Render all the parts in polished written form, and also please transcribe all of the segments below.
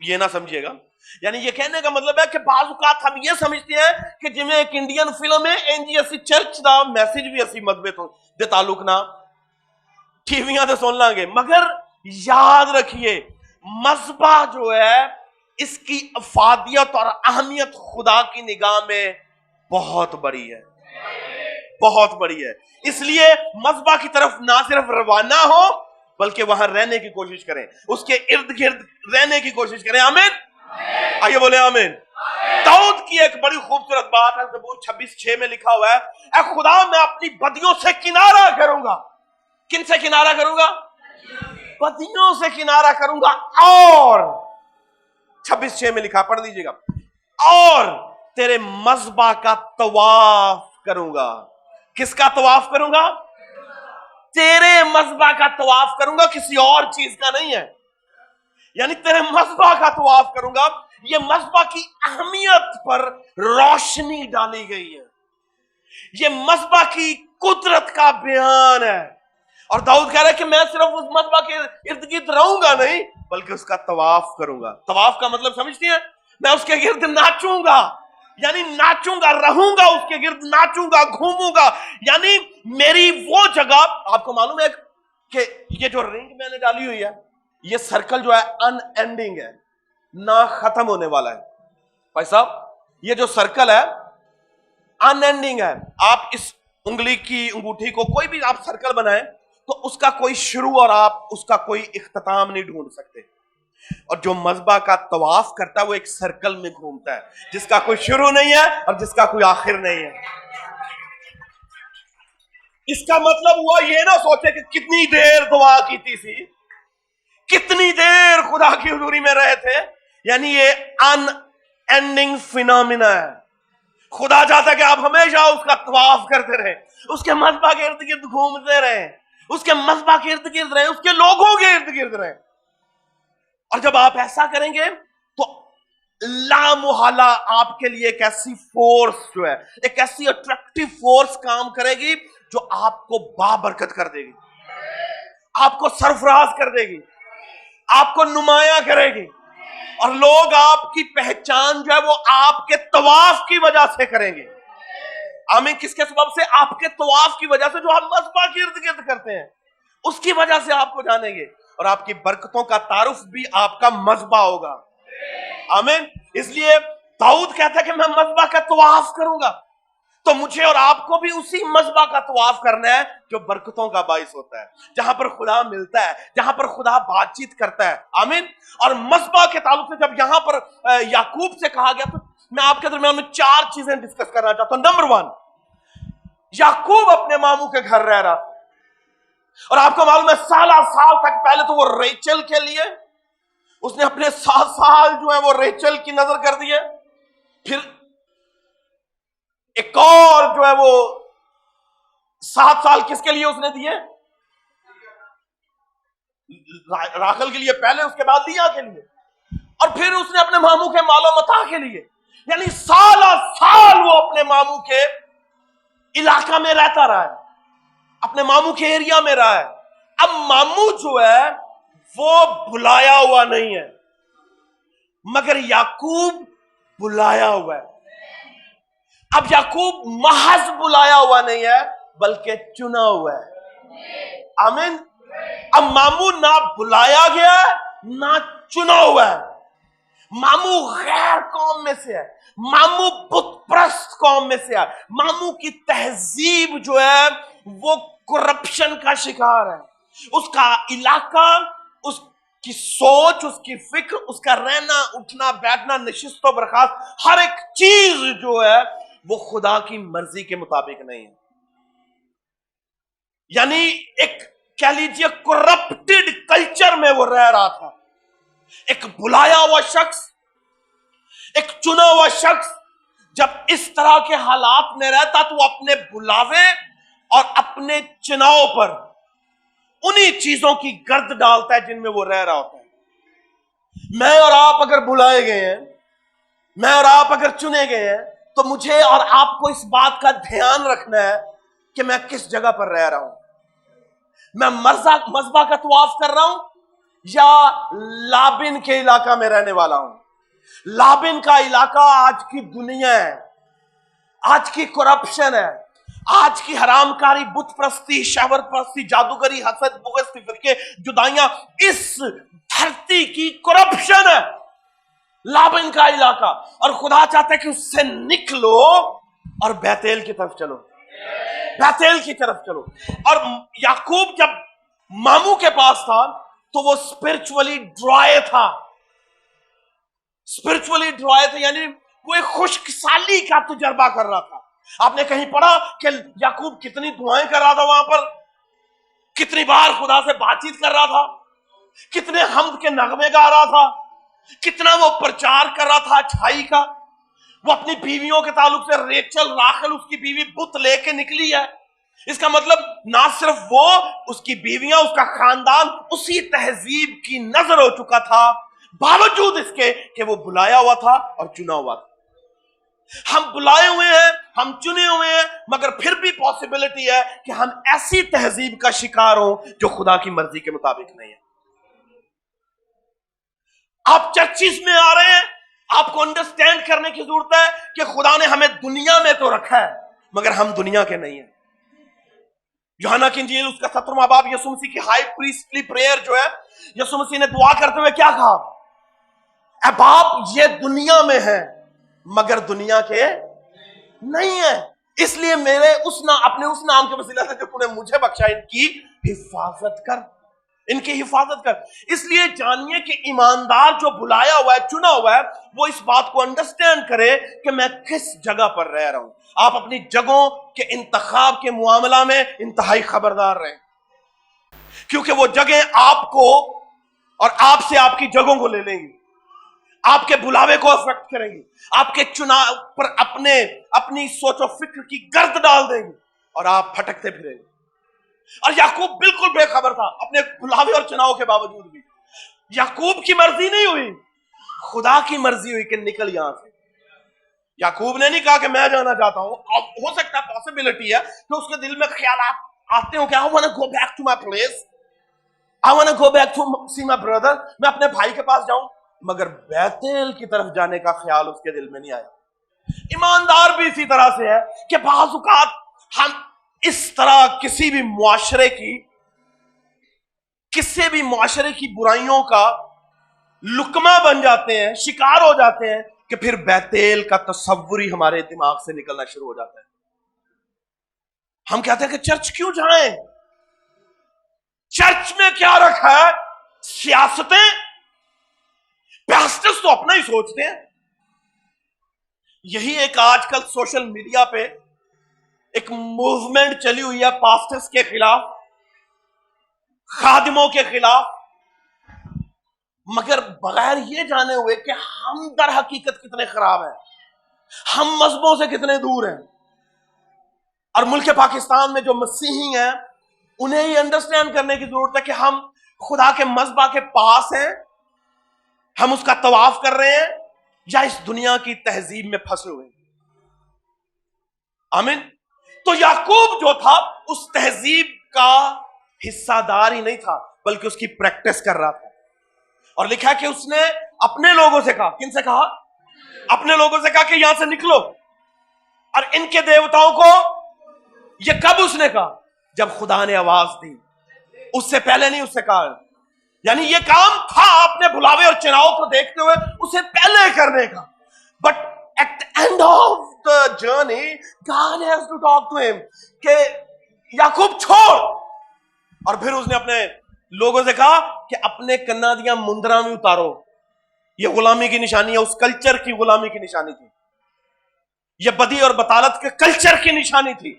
یہ نہ سمجھیے گا، یعنی یہ کہنے کا مطلب ہے کہ بعض اوقات ہم یہ سمجھتے ہیں کہ جی میں ایک انڈین فلم ہے انجی اسی چرچ دا میسج بھی اسی مذہب تو دے تعلق نہ ٹی ویاں تے سن لیں گے، مگر یاد رکھیے مذہبہ جو ہے اس کی افادیت اور اہمیت خدا کی نگاہ میں بہت بڑی ہے، بہت بڑی ہے۔ اس لیے مذہبہ کی طرف نہ صرف روانہ ہو بلکہ وہاں رہنے کی کوشش کریں، اس کے ارد گرد رہنے کی کوشش کریں۔ آمین، آئیے بولیں آمین۔ داؤد کی ایک بڑی خوبصورت بات ہے، زبور 26:6 میں لکھا ہوا ہے، اے خدا میں اپنی بدیوں سے کنارہ کروں گا۔ کن سے کنارہ کروں گا؟ بدیوں سے کنارہ کروں گا، اور 26:6 میں لکھا، پڑھ لیجیے گا، اور تیرے مذبح کا طواف کروں گا۔ کس کا طواف کروں گا؟ تیرے مذبح کا طواف کروں گا، کسی اور چیز کا نہیں ہے، یعنی تیرے مذبح کا طواف کروں گا۔ یہ مذبح کی اہمیت پر روشنی ڈالی گئی ہے، یہ مذبح کی قدرت کا بیان ہے، اور داؤد کہہ رہا ہے کہ میں صرف اس مذبح کے ارد گرد رہوں گا نہیں بلکہ اس کا طواف کروں گا۔ طواف کا مطلب سمجھتی ہیں؟ میں اس کے گرد ناچوں گا، یعنی ناچوں گا، رہوں گا اس کے گرد، ناچوں گا، گھوموں گا، یعنی میری وہ جگہ۔ آپ کو معلوم ہے کہ یہ جو رنگ میں نے ڈالی ہوئی ہے یہ سرکل جو ہے ان اینڈنگ ہے، نہ ختم ہونے والا ہے۔ بھائی صاحب یہ جو سرکل ہے ان اینڈنگ ہے، آپ اس انگلی کی انگوٹھی کو کوئی بھی آپ سرکل بنائیں تو اس کا کوئی شروع اور آپ اس کا کوئی اختتام نہیں ڈھونڈ سکتے، اور جو مذبح کا طواف کرتا ہے وہ ایک سرکل میں گھومتا ہے جس کا کوئی شروع نہیں ہے اور جس کا کوئی آخر نہیں ہے۔ اس کا مطلب ہوا یہ نہ سوچے کہ کتنی دیر دعا کیتی سی، کتنی دیر خدا کی حضوری میں رہے تھے، یعنی یہ ان اینڈنگ فینومینا ہے۔ خدا چاہتا ہے کہ آپ ہمیشہ اس کا طواف کرتے رہیں، اس کے مذبح کے ارد گرد گھومتے رہیں، اس کے مذبح کے ارد گرد رہیں، اس کے لوگوں کے ارد گرد رہیں، اور جب آپ ایسا کریں گے تو لامحالہ آپ کے لیے ایک ایسی فورس جو ہے، ایک ایسی اٹریکٹیو فورس کام کرے گی جو آپ کو بابرکت کر دے گی، آپ کو سرفراز کر دے گی، آپ کو نمایاں کرے گی، اور لوگ آپ کی پہچان جو ہے وہ آپ کے طواف کی وجہ سے کریں گے۔ آمین۔ کس کے سبب سے؟ آپ کے طواف کی وجہ سے، جو ہم مذبح کے ارد گرد کرتے ہیں اس کی وجہ سے آپ کو جانیں گے، اور آپ کی برکتوں کا تعارف بھی آپ کا مذبح ہوگا۔ آمین۔ اس لیے داؤد کہتا ہے کہ میں مذبح کا طواف کروں گا، تو مجھے اور آپ کو بھی اسی مذبح کا طواف کرنا ہے جو برکتوں کا باعث ہوتا ہے، جہاں پر خدا ملتا ہے، جہاں پر خدا بات چیت کرتا ہے۔ آمین۔ اور مذبح کے تعلق سے جب یہاں پر یعقوب سے کہا گیا تو میں آپ کے درمیان میں 4 چیزیں ڈسکس کرنا چاہتا ہوں۔ نمبر 1، یعقوب اپنے ماموں کے گھر رہ رہا تھا، اور آپ کو معلوم ہے سال تک پہلے تو وہ ریچل کے لیے اس نے اپنے 7 سال جو ہے وہ ریچل کی نظر کر دیے، پھر ایک اور جو ہے وہ 7 سال کس کے لیے اس نے دیے؟ راخل کے لیے پہلے، اس کے بعد لیا کے لیے، اور پھر اس نے اپنے ماموں کے مال و متاع کے لیے، یعنی سال وہ اپنے ماموں کے علاقہ میں رہتا رہا ہے، اپنے ماموں کے ایریا میں رہا ہے۔ اب ماموں جو ہے وہ بلایا ہوا نہیں ہے، مگر یعقوب بلایا ہوا ہے۔ اب یعقوب محض بلایا ہوا نہیں ہے بلکہ چنا ہوا ہے۔ آمین۔ اب ماموں نہ بلایا گیا ہے نہ چنا ہوا ہے، ماموں غیر قوم میں سے ہے، ماموں بت پرست قوم میں سے ہے، ماموں کی تہذیب جو ہے وہ کرپشن کا شکار ہے، اس کا علاقہ، اس کی سوچ، اس کی فکر، اس کا رہنا اٹھنا بیٹھنا نشست و برخاست، ہر ایک چیز جو ہے وہ خدا کی مرضی کے مطابق نہیں ہے، یعنی ایک کہہ لیجیے کرپٹڈ کلچر میں وہ رہ رہا تھا۔ ایک بلایا ہوا شخص، ایک چنا ہوا شخص جب اس طرح کے حالات میں رہتا تو وہ اپنے بلاوے اور اپنے چناؤ پر انہی چیزوں کی گرد ڈالتا ہے جن میں وہ رہ رہا ہوتا ہے۔ میں اور آپ اگر بلائے گئے ہیں، میں اور آپ اگر چنے گئے ہیں، تو مجھے اور آپ کو اس بات کا دھیان رکھنا ہے کہ میں کس جگہ پر رہ رہا ہوں۔ میں مذبح کا طواف کر رہا ہوں یا لابن کے علاقہ میں رہنے والا ہوں؟ لابن کا علاقہ آج کی دنیا ہے، آج کی کرپشن ہے، آج کی حرام کاری، بت پرستی، شہوت پرستی، جادوگری، حسد، بغض، فرقے، جدائیاں، اس دھرتی کی کرپشن ہے لابن کا علاقہ. اور خدا چاہتا ہے کہ اس سے نکلو اور بیتیل کی طرف چلو، بیتیل کی طرف چلو. اور یعقوب جب ماموں کے پاس تھا تو وہ اسپرچولی ڈرائے تھا، اسپرچولی ڈرائے تھا، یعنی وہ ایک خشک سالی کا تجربہ کر رہا تھا. آپ نے کہیں پڑھا کہ یعقوب کتنی دعائیں کر رہا تھا وہاں پر، کتنی بار خدا سے بات چیت کر رہا تھا، کتنے حمد کے نغمے گا رہا تھا، کتنا وہ پرچار کر رہا تھا اچھائی کا. وہ اپنی بیویوں کے تعلق سے ریچل، راخل اس کی بیوی بت لے کے نکلی ہے. اس کا مطلب نہ صرف وہ، اس کی بیویاں، اس کا خاندان اسی تہذیب کی نظر ہو چکا تھا، باوجود اس کے کہ وہ بلایا ہوا تھا اور چنا ہوا تھا. ہم بلائے ہوئے ہیں، ہم چنے ہوئے ہیں، مگر پھر بھی پاسبلٹی ہے کہ ہم ایسی تہذیب کا شکار ہوں جو خدا کی مرضی کے مطابق نہیں ہے. آپ چرچز میں آ رہے ہیں، آپ کو انڈرسٹینڈ کرنے کی ضرورت ہے کہ خدا نے ہمیں دنیا میں تو رکھا ہے مگر ہم دنیا کے نہیں ہیں. یوحنا کی انجیل اس کا 17واں باب، یسوع مسیح کی ہائی پریسٹلی پریئر جو ہے، یسوع مسیح نے دعا کرتے ہوئے کیا کہا؟ اے باپ، یہ دنیا میں ہے مگر دنیا کے نہیں ہے، اس لیے میرے اپنے اس نام کے وسیلہ سے جو تو نے مجھے بخشا، ان کی حفاظت کر، ان کی حفاظت کر. اس لیے جانیے کہ ایماندار جو بلایا ہوا ہے، چنا ہوا ہے، وہ اس بات کو انڈرسٹینڈ کرے کہ میں کس جگہ پر رہ رہا ہوں. آپ اپنی جگہوں کے انتخاب کے معاملہ میں انتہائی خبردار رہیں، کیونکہ وہ جگہیں آپ کو اور آپ سے آپ کی جگہوں کو لے لیں گی، آپ کے بلاوے کو افیکٹ کریں گی، آپ کے چناؤ پر اپنی سوچ و فکر کی گرد ڈال دیں گی اور آپ پھٹکتے پھریں گے. اور یعقوب بالکل بے خبر تھا اپنے بلاوے اور چناؤ کے باوجود بھی. یعقوب کی مرضی نہیں ہوئی، خدا کی مرضی ہوئی کہ نکل یہاں سے. یعقوب نے نہیں کہا کہ میں جانا چاہتا ہوں. ہو سکتا ہے پاسبلٹی ہے کہ اس کے دل میں خیالات آتے ہوں کہ I want to go back to my place, I want to go back to see my brother، میں اپنے بھائی کے پاس جاؤں، مگر بیتیل کی طرف جانے کا خیال اس کے دل میں نہیں آیا. ایماندار بھی اسی طرح سے ہے کہ بعض اوقات ہم اس طرح کسی بھی معاشرے کی برائیوں کا لقمہ بن جاتے ہیں، شکار ہو جاتے ہیں کہ پھر بیتیل کا تصور ہی ہمارے دماغ سے نکلنا شروع ہو جاتا ہے. ہم کہتے ہیں کہ چرچ کیوں جائیں؟ چرچ میں کیا رکھا ہے؟ سیاستیں. پاسٹرز تو اپنا ہی سوچتے ہیں. یہی ایک آج کل سوشل میڈیا پہ ایک موومنٹ چلی ہوئی ہے پاسٹرز کے خلاف، خادموں کے خلاف، مگر بغیر یہ جانے ہوئے کہ ہم در حقیقت کتنے خراب ہیں، ہم مذہبوں سے کتنے دور ہیں. اور ملک پاکستان میں جو مسیحی ہیں انہیں یہ انڈرسٹینڈ کرنے کی ضرورت ہے کہ ہم خدا کے مذبح کے پاس ہیں، ہم اس کا طواف کر رہے ہیں، یا اس دنیا کی تہذیب میں پھنسے ہوئے ہیں. آمین. تو یعقوب جو تھا اس تہذیب کا حصہ دار ہی نہیں تھا بلکہ اس کی پریکٹس کر رہا تھا. اور لکھا کہ اس نے اپنے لوگوں سے کہا. کن سے کہا؟ اپنے لوگوں سے کہا کہ یہاں سے نکلو. اور ان کے دیوتاؤں کو یہ کب اس نے کہا؟ جب خدا نے آواز دی. اس سے پہلے نہیں اس سے کہا. یعنی یہ کام تھا اپنے بلاوے اور چناؤ کو دیکھتے ہوئے اسے پہلے کرنے کا. But at the end of the journey God has to talk to him کہ یعقوب چھوڑ. اور پھر اس نے اپنے لوگوں سے کہا کہ اپنے کنا دیاں مندراں میں اتارو. یہ غلامی کی نشانی ہے، اس کلچر کی غلامی کی نشانی تھی. یہ بدی اور بطالت کے کلچر کی نشانی تھی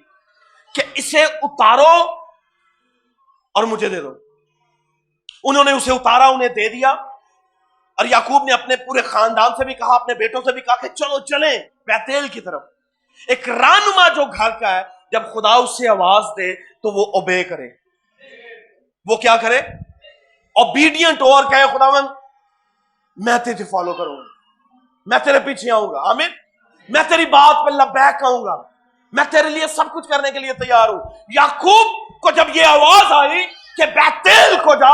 کہ اسے اتارو اور مجھے دے دو. انہوں نے اسے اتارا، انہیں دے دیا. اور یعقوب نے اپنے پورے خاندان سے بھی کہا، اپنے بیٹوں سے بھی کہا کہ چلو چلیں بیتیل کی طرف. ایک رہنما جو گھر کا ہے، جب خدا اس سے آواز دے تو وہ اوبے کرے. وہ کیا کرے؟ اوبیڈینٹ ہو اور کہے خداوند میں تجھے فالو کروں گا، میں تیرے پیچھے آؤں گا. آمین. میں تیری بات پہ لبیک آؤں گا، میں تیرے لیے سب کچھ کرنے کے لیے تیار ہوں. یعقوب کو جب یہ آواز آئی کہ بیتیل کو جا،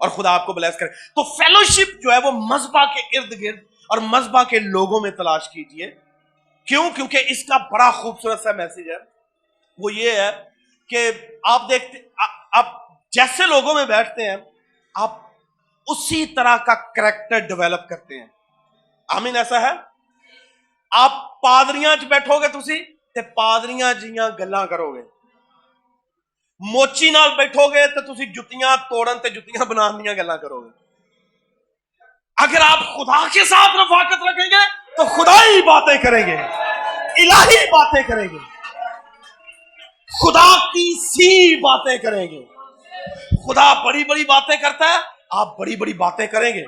اور خدا آپ کو بلیس کرے. تو فیلوشپ جو ہے وہ مذبح کے ارد گرد اور مذبح کے لوگوں میں تلاش کیجئے. کیوں؟ کیونکہ اس کا بڑا خوبصورت سا میسج ہے. وہ یہ ہے کہ آپ دیکھتے، آپ جیسے لوگوں میں بیٹھتے ہیں آپ اسی طرح کا کریکٹر ڈیولپ کرتے ہیں. آمین. ایسا ہے. آپ پادریاں چ بیٹھو گے تسی تے پادریاں جیاں گلاں کرو گے. موچی نال بیٹھو گے تے تسی جتیاں توڑن تے جتیاں بنان دیاں گلاں کرو گے. اگر آپ خدا کے ساتھ رفاقت رکھیں گے تو خدائی باتیں کریں گے، الہی باتیں کریں گے، خدا کی سی باتیں کریں گے. خدا بڑی بڑی باتیں کرتا ہے، آپ بڑی بڑی باتیں کریں گے.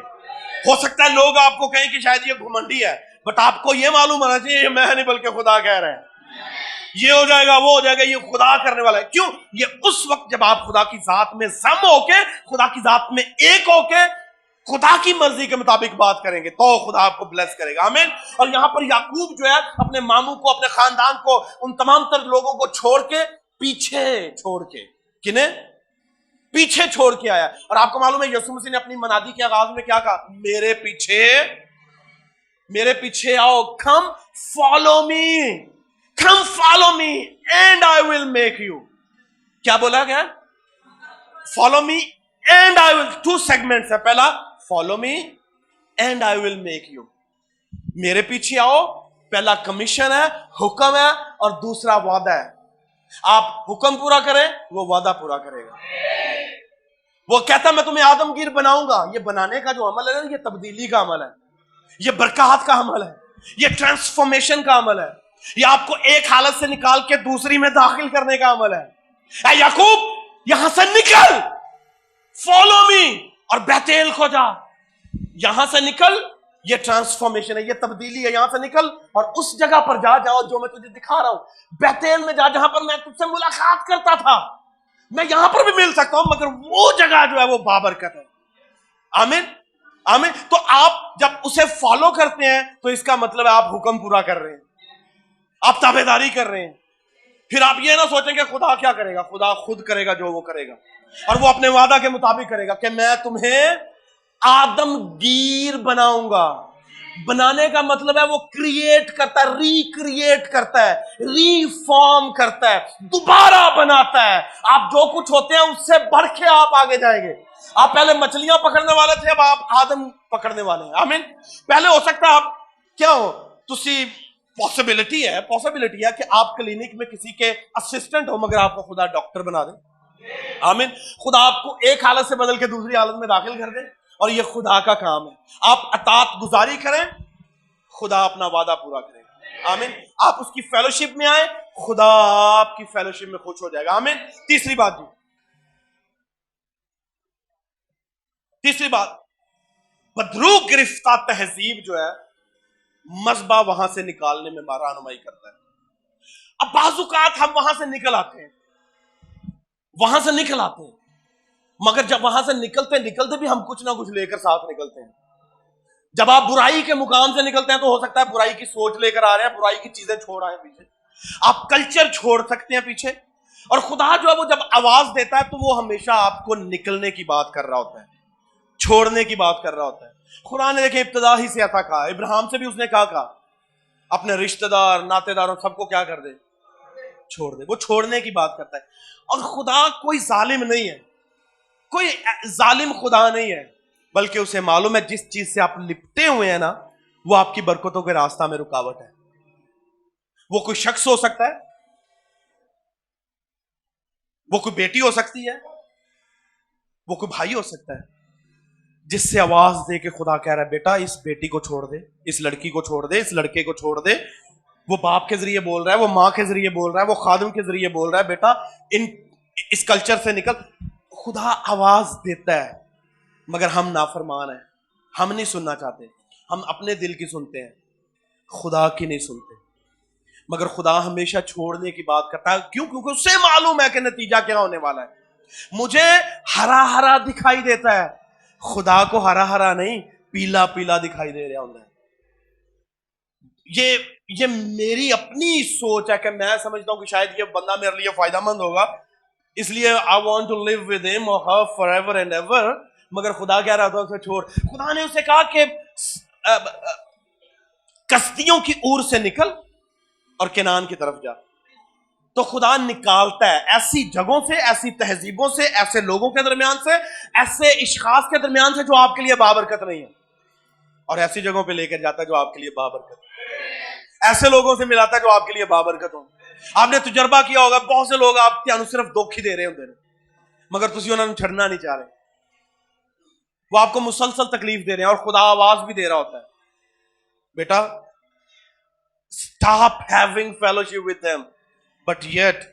ہو سکتا ہے لوگ آپ کو کہیں کہ شاید یہ گھمنڈی ہے، بٹ آپ کو یہ معلوم ہونا چاہیے یہ میں نہیں بلکہ خدا کہہ رہے ہیں. یہ ہو جائے گا، وہ ہو جائے گا، یہ خدا کرنے والا ہے. کیوں؟ یہ اس وقت جب آپ خدا کی ذات میں ضم ہو کے، خدا کی ذات میں ایک ہو کے خدا کی مرضی کے مطابق بات کریں گے تو خدا آپ کو بلیس کرے گا. آمین. اور یہاں پر یعقوب جو ہے اپنے ماموں کو، اپنے خاندان کو، ان تمام تر لوگوں کو چھوڑ کے، پیچھے چھوڑ کے، کنہیں پیچھے چھوڑ کے آیا. اور آپ کو معلوم ہے یسوع مسیح نے اپنی منادی کے آغاز میں کیا کہا؟ میرے پیچھے آؤ. Come follow me, come follow me and I will make you. کیا بولا گیا؟ Follow me and I will. 2 segments ہے. پہلا follow me and I will make you. میرے پیچھے آؤ، پہلا کمیشن ہے، حکم ہے، اور دوسرا وعدہ ہے. آپ حکم پورا کریں، وہ وعدہ پورا کرے گا. وہ کہتا میں تمہیں آدمگیر بناؤں گا. یہ بنانے کا جو عمل ہے نا، یہ تبدیلی کا عمل ہے، یہ برکات کا عمل ہے، یہ ٹرانسفارمیشن کا عمل ہے، یہ آپ کو ایک حالت سے نکال کے دوسری میں داخل کرنے کا عمل ہے. اے یعقوب یہاں سے نکل، فالو می، اور بیتیل کو جا. یہاں سے نکل، یہ ٹرانسفارمیشن ہے، یہ تبدیلی ہے. یہاں سے نکل اور اس جگہ پر جاؤ جو میں تجھے دکھا رہا ہوں. بیتیل میں جہاں پر میں تجھ سے ملاقات کرتا تھا. میں یہاں پر بھی مل سکتا ہوں مگر وہ جگہ جو ہے وہ بابرکت ہے. آمین. آمین. تو آپ جب اسے فالو کرتے ہیں تو اس کا مطلب ہے آپ حکم پورا کر رہے ہیں، آپ تابعداری کر رہے ہیں. پھر آپ یہ نہ سوچیں کہ خدا کیا کرے گا. خدا خود کرے گا جو وہ کرے گا، اور وہ اپنے وعدہ کے مطابق کرے گا کہ میں تمہیں آدمگیر بناؤں گا. بنانے کا مطلب ہے وہ کریٹ کرتا ہے، ریکریٹ کرتا ہے، ری فارم کرتا ہے، دوبارہ بناتا ہے. آپ جو کچھ ہوتے ہیں اس سے بڑھ کے آپ آگے جائیں گے. آپ پہلے مچھلیاں پکڑنے والے تھے، اب آپ آدم پکڑنے والے ہیں. آمین. پہلے ہو سکتا ہے آپ کیا ہو، تسی پاسبلٹی ہے کہ آپ کلینک میں کسی کے اسسٹنٹ ہو مگر آپ کو خدا ڈاکٹر بنا دے. آمین. خدا آپ کو ایک حالت سے بدل کے دوسری حالت میں داخل کر دے، اور یہ خدا کا کام ہے. آپ اطاعت گزاری کریں، خدا اپنا وعدہ پورا کرے گا. آمین. آپ اس کی فیلوشپ میں آئیں، خدا آپ کی فیلوشپ میں خوش ہو جائے گا. آمین. تیسری بات بدرو گرفتہ تہذیب جو ہے مذبح وہاں سے نکالنے میں رہنمائی کرتا ہے. اب بعض اوقات ہم وہاں سے نکل آتے ہیں مگر جب وہاں سے نکلتے بھی ہم کچھ نہ کچھ لے کر ساتھ نکلتے ہیں. جب آپ برائی کے مقام سے نکلتے ہیں تو ہو سکتا ہے برائی کی سوچ لے کر آ رہے ہیں، برائی کی چیزیں چھوڑ آئے پیچھے. آپ کلچر چھوڑ سکتے ہیں پیچھے. اور خدا جو ہے وہ جب آواز دیتا ہے تو وہ ہمیشہ آپ کو نکلنے کی بات کر رہا ہوتا ہے، چھوڑنے کی بات کر رہا ہوتا ہے. خدا نے دیکھیں ابتدا ہی سے ایسا کہا. ابراہیم سے بھی اس نے کہا اپنے رشتہ دار، ناتے داروں سب کو کیا کر دے، چھوڑ دے. وہ چھوڑنے کی بات کرتا ہے. اور خدا کوئی ظالم نہیں ہے، کوئی ظالم خدا نہیں ہے، بلکہ اسے معلوم ہے جس چیز سے آپ لپٹے ہوئے ہیں نا وہ آپ کی برکتوں کے راستہ میں رکاوٹ ہے. وہ کوئی شخص ہو سکتا ہے، وہ کوئی بیٹی ہو سکتی ہے، وہ کوئی بھائی ہو سکتا ہے، جس سے آواز دے کے خدا کہہ رہا ہے بیٹا اس بیٹی کو چھوڑ دے، اس لڑکی کو چھوڑ دے، اس لڑکے کو چھوڑ دے. وہ باپ کے ذریعے بول رہا ہے، وہ ماں کے ذریعے بول رہا ہے، وہ خادم کے ذریعے بول رہا ہے بیٹا اس کلچر سے نکل. خدا آواز دیتا ہے مگر ہم نافرمان ہیں، ہم نہیں سننا چاہتے. ہم اپنے دل کی سنتے ہیں، خدا کی نہیں سنتے. مگر خدا ہمیشہ چھوڑنے کی بات کرتا ہے. کیوں؟ کیونکہ اسے معلوم ہے کہ نتیجہ کیا ہونے والا ہے. مجھے ہرا ہرا دکھائی دیتا ہے، خدا کو ہرا ہرا نہیں پیلا پیلا دکھائی دے رہا ہوتا ہے. یہ میری اپنی سوچ ہے کہ میں سمجھتا ہوں کہ شاید یہ بندہ میرے لیے فائدہ مند ہوگا، اس لیے I want to live with him or her forever and ever. مگر خدا کہہ رہا تھا اسے چھوڑ. خدا نے اسے کہا کہ کشتیوں کی اور سے نکل اور کنعان کی طرف جا. تو خدا نکالتا ہے ایسی جگہوں سے, ایسی تہذیبوں سے, ایسے لوگوں کے درمیان سے, ایسے اشخاص کے درمیان سے جو آپ کے لیے بابرکت نہیں ہے, اور ایسی جگہوں پہ لے کر جاتا ہے جو آپ کے لیے بابرکت ہے. ایسے لوگوں سے ملاتا ہے جو آپ کے لیے بابرکت ہوں. آپ نے تجربہ کیا ہوگا, بہت سے لوگ آپ کو صرف دکھ ہی دے رہے ہوتے ہیں, مگر تسی انہوں نے چھڑنا نہیں چاہ رہے. وہ آپ کو مسلسل تکلیف دے رہے ہیں اور خدا آواز بھی دے رہا ہوتا ہے, بیٹا stop having fellowship with them. But yet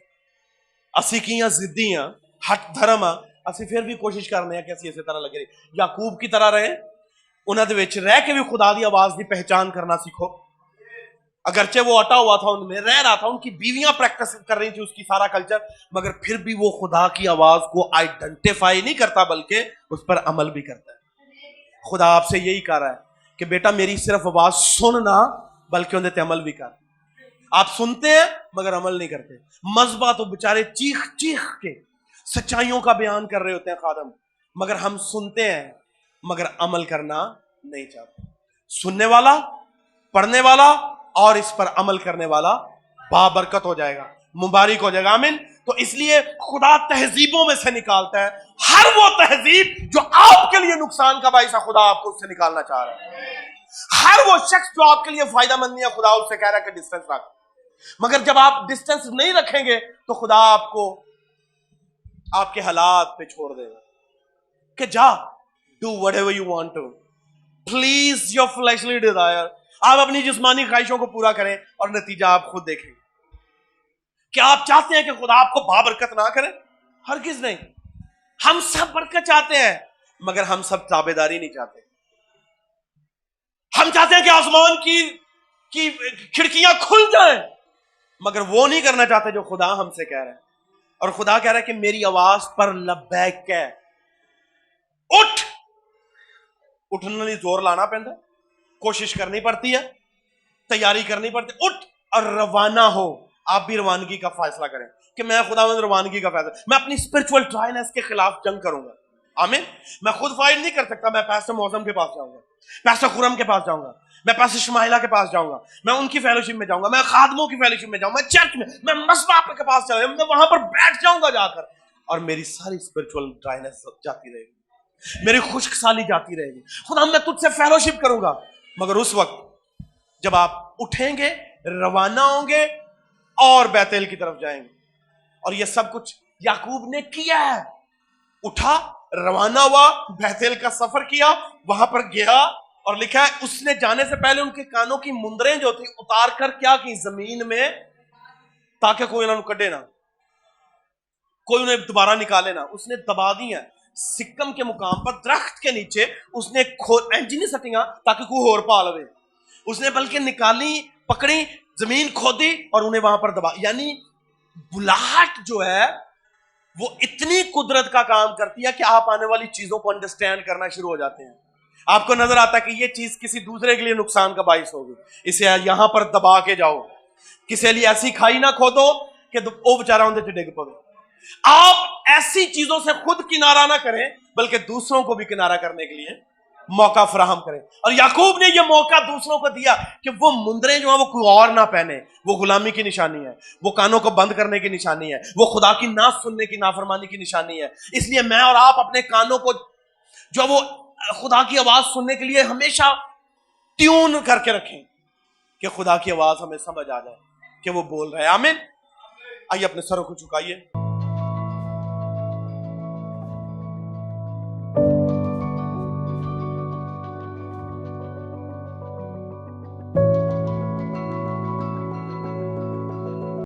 اسی کیاں زدیاں ہٹ دھرم اسی پھر بھی کوشش کرنے ہیں کہ اسی اسی طرح لگے رہے. یعقوب کی طرح رہے, انہاں دے وچ رہ کے بھی خدا دی آواز دی پہچان کرنا سیکھو. اگرچہ وہ اٹا ہوا تھا, ان میں رہ رہا تھا, ان کی بیویاں پریکٹس کر رہی تھی اس کی سارا کلچر, مگر پھر بھی وہ خدا کی آواز کو آئیڈینٹیفائی نہیں کرتا بلکہ اس پر عمل بھی کرتا ہے. خدا آپ سے یہی کہہ رہا ہے کہ بیٹا میری صرف آواز سننا بلکہ اندر تے عمل بھی کر. آپ سنتے ہیں مگر عمل نہیں کرتے. مذبح تو بےچارے چیخ چیخ کے سچائیوں کا بیان کر رہے ہوتے ہیں خادم, مگر ہم سنتے ہیں مگر عمل کرنا نہیں چاہتے. سننے والا, پڑھنے والا اور اس پر عمل کرنے والا بابرکت ہو جائے گا, مبارک ہو جائے گا. آمین. تو اس لیے خدا تہذیبوں میں سے نکالتا ہے. ہر وہ تہذیب جو آپ کے لیے نقصان کا باعث ہے, خدا آپ کو اس سے نکالنا چاہ رہا ہے. ہر وہ شخص جو آپ کے لیے فائدہ مند نہیں ہے, خدا اس سے کہہ رہا ہے کہ ڈسٹنس رکھ. مگر جب آپ ڈسٹنس نہیں رکھیں گے تو خدا آپ کو آپ کے حالات پہ چھوڑ دے گا کہ جا, do whatever you want to, please your fleshly desire. آپ اپنی جسمانی خواہشوں کو پورا کریں اور نتیجہ آپ خود دیکھیں. کیا آپ چاہتے ہیں کہ خدا آپ کو بابرکت نہ کرے؟ ہرگز نہیں. ہم سب برکت چاہتے ہیں مگر ہم سب تابعداری نہیں چاہتے. ہم چاہتے ہیں کہ آسمان کی کھڑکیاں کھل جائیں, مگر وہ نہیں کرنا چاہتے جو خدا ہم سے کہہ رہا ہے. اور خدا کہہ رہا ہے کہ میری آواز پر لبیک ہے. اٹھ, اٹھنے لیے زور لانا پڑتا ہے, کوشش کرنی پڑتی ہے, تیاری کرنی پڑتی ہے. اٹھ اور روانہ ہو. آپ بھی روانگی کا فیصلہ کریں کہ میں خداوند روانگی کا فیصلہ, میں اپنی اسپرچول ڈرائنس کے خلاف جنگ کروں گا. آمین. میں خود فائٹ نہیں کر سکتا, میں پاسٹر معظم کے پاس جاؤں گا, پاسٹر خرم کے پاس جاؤں گا, میں پاسٹر شمائلہ کے پاس جاؤں گا, میں ان کی فیلوشپ میں جاؤں گا, میں خادموں کی فیلوشپ میں جاؤں گا, میں چرچ میں مذبح کے پاس جاؤں گا, میں وہاں پر بیٹھ جاؤں گا جا کر, اور میری ساری اسپرچول ڈرائنس جاتی رہے گی, میری خشک سالی جاتی رہے گی. خدا میں تجھ سے فیلوشپ کروں گا. مگر اس وقت جب آپ اٹھیں گے, روانہ ہوں گے اور بیتیل کی طرف جائیں گے. اور یہ سب کچھ یعقوب نے کیا ہے. اٹھا, روانہ ہوا, بیتیل کا سفر کیا, وہاں پر گیا, اور لکھا ہے اس نے جانے سے پہلے ان کے کانوں کی مندریں جو تھی اتار کر کیا کی زمین میں, تاکہ کوئی انہوں کڈے نہ, کوئی انہیں دوبارہ نکالے نہ. اس نے دبا دی ہیں سکم کے مقام پر, درخت کے نیچے اس نے انجینی سٹیاں تاکہ کوئی اور پا لے. اس نے بلکہ نکالی, پکڑی, زمین کھودی اور انہیں وہاں پر دبا. یعنی بلاہٹ جو ہے وہ اتنی قدرت کا کام کرتی ہے کہ آپ آنے والی چیزوں کو انڈرسٹینڈ کرنا شروع ہو جاتے ہیں. آپ کو نظر آتا ہے کہ یہ چیز کسی دوسرے کے لیے نقصان کا باعث ہوگی, اسے یہاں پر دبا کے جاؤ. کسی لیے ایسی کھائی نہ کھودو کہ وہ بیچارہ اندر سے ڈگ پڑے. آپ ایسی چیزوں سے خود کنارہ نہ کریں بلکہ دوسروں کو بھی کنارہ کرنے کے لیے موقع فراہم کریں. اور یعقوب نے یہ موقع دوسروں کو دیا کہ وہ مندریں جو ہیں وہ کوئی اور نہ پہنے. وہ غلامی کی نشانی ہے, وہ کانوں کو بند کرنے کی نشانی ہے, وہ خدا کی نہ سننے کی, نافرمانی کی نشانی ہے. اس لیے میں اور آپ اپنے کانوں کو جو وہ خدا کی آواز سننے کے لیے ہمیشہ ٹیون کر کے رکھیں کہ خدا کی آواز ہمیں سمجھ آ جائے کہ وہ بول رہے ہیں. آمین. آئیے اپنے سروں کو جھکائیے.